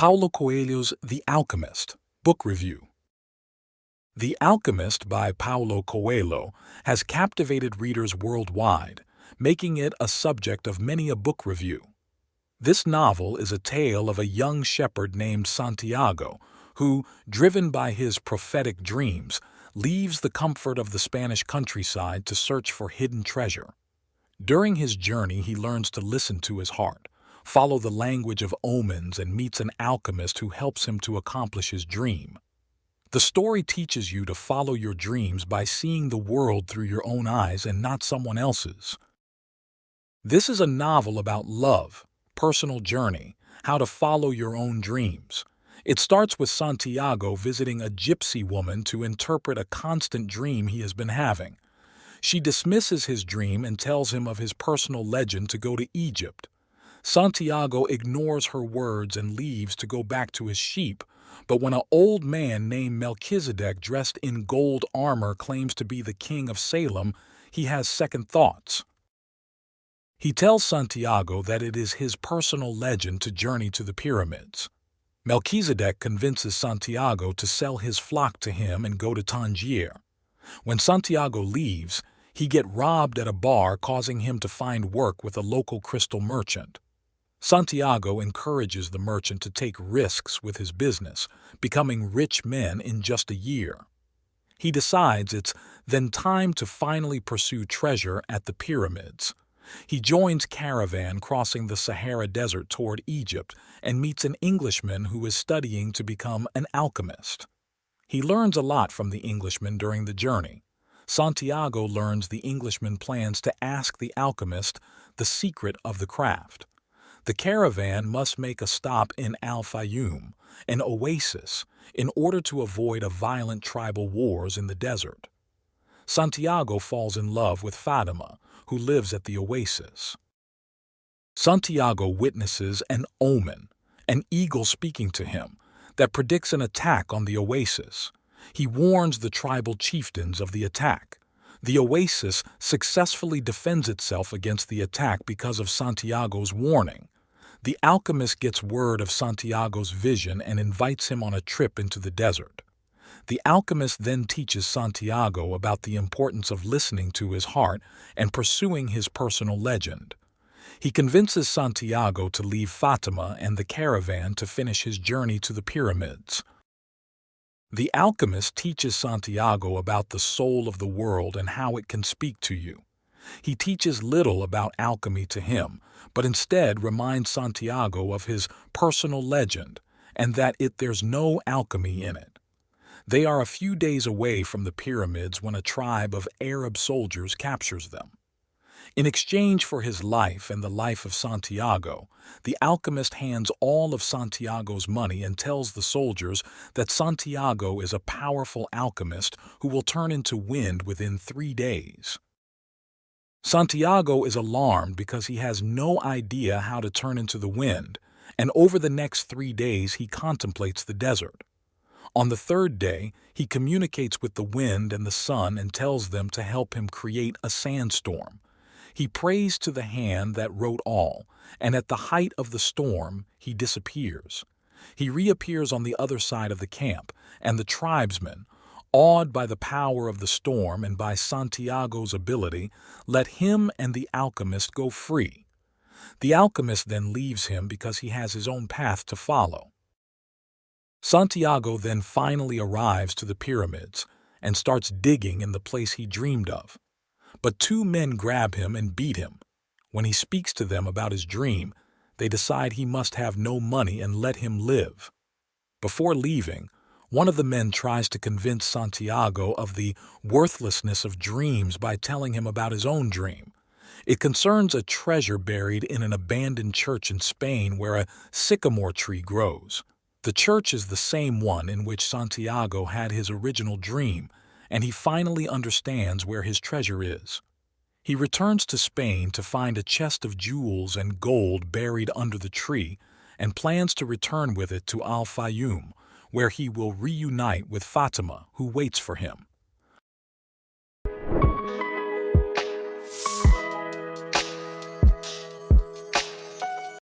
Paulo Coelho's The Alchemist, Book Review. The Alchemist by Paulo Coelho has captivated readers worldwide, making it a subject of many a book review. This novel is a tale of a young shepherd named Santiago who, driven by his prophetic dreams, leaves the comfort of the Spanish countryside to search for hidden treasure. During his journey, he learns to listen to his heart, follow the language of omens, and meets an alchemist who helps him to accomplish his dream. The story teaches you to follow your dreams by seeing the world through your own eyes and not someone else's. This is a novel about love, personal journey, how to follow your own dreams. It starts with Santiago visiting a gypsy woman to interpret a constant dream he has been having. She dismisses his dream and tells him of his personal legend to go to Egypt. Santiago ignores her words and leaves to go back to his sheep, but when an old man named Melchizedek dressed in gold armor claims to be the king of Salem, he has second thoughts. He tells Santiago that it is his personal legend to journey to the pyramids. Melchizedek convinces Santiago to sell his flock to him and go to Tangier. When Santiago leaves, he gets robbed at a bar, causing him to find work with a local crystal merchant. Santiago encourages the merchant to take risks with his business, becoming rich men in just a year. He decides it's then time to finally pursue treasure at the pyramids. He joins caravan crossing the Sahara Desert toward Egypt and meets an Englishman who is studying to become an alchemist. He learns a lot from the Englishman during the journey. Santiago learns the Englishman plans to ask the alchemist the secret of the craft. The caravan must make a stop in Al-Fayoum, an oasis, in order to avoid a violent tribal wars in the desert. Santiago falls in love with Fatima, who lives at the oasis. Santiago witnesses an omen, an eagle speaking to him, that predicts an attack on the oasis. He warns the tribal chieftains of the attack. The oasis successfully defends itself against the attack because of Santiago's warning. The alchemist gets word of Santiago's vision and invites him on a trip into the desert. The alchemist then teaches Santiago about the importance of listening to his heart and pursuing his personal legend. He convinces Santiago to leave Fatima and the caravan to finish his journey to the pyramids. The alchemist teaches Santiago about the soul of the world and how it can speak to you. He teaches little about alchemy to him, but instead reminds Santiago of his personal legend and that there's no alchemy in it. They are a few days away from the pyramids when a tribe of Arab soldiers captures them. In exchange for his life and the life of Santiago, the alchemist hands all of Santiago's money and tells the soldiers that Santiago is a powerful alchemist who will turn into wind within 3 days. Santiago is alarmed because he has no idea how to turn into the wind, and over the next 3 days he contemplates the desert. On the 3rd day, he communicates with the wind and the sun and tells them to help him create a sandstorm. He prays to the hand that wrote all, and at the height of the storm, he disappears. He reappears on the other side of the camp, and the tribesmen, awed by the power of the storm and by Santiago's ability, let him and the alchemist go free. The alchemist then leaves him because he has his own path to follow. Santiago then finally arrives to the pyramids and starts digging in the place he dreamed of. But 2 men grab him and beat him. When he speaks to them about his dream, they decide he must have no money and let him live. Before leaving, one of the men tries to convince Santiago of the worthlessness of dreams by telling him about his own dream. It concerns a treasure buried in an abandoned church in Spain where a sycamore tree grows. The church is the same one in which Santiago had his original dream, and he finally understands where his treasure is. He returns to Spain to find a chest of jewels and gold buried under the tree and plans to return with it to Al-Fayoum, where he will reunite with Fatima, who waits for him.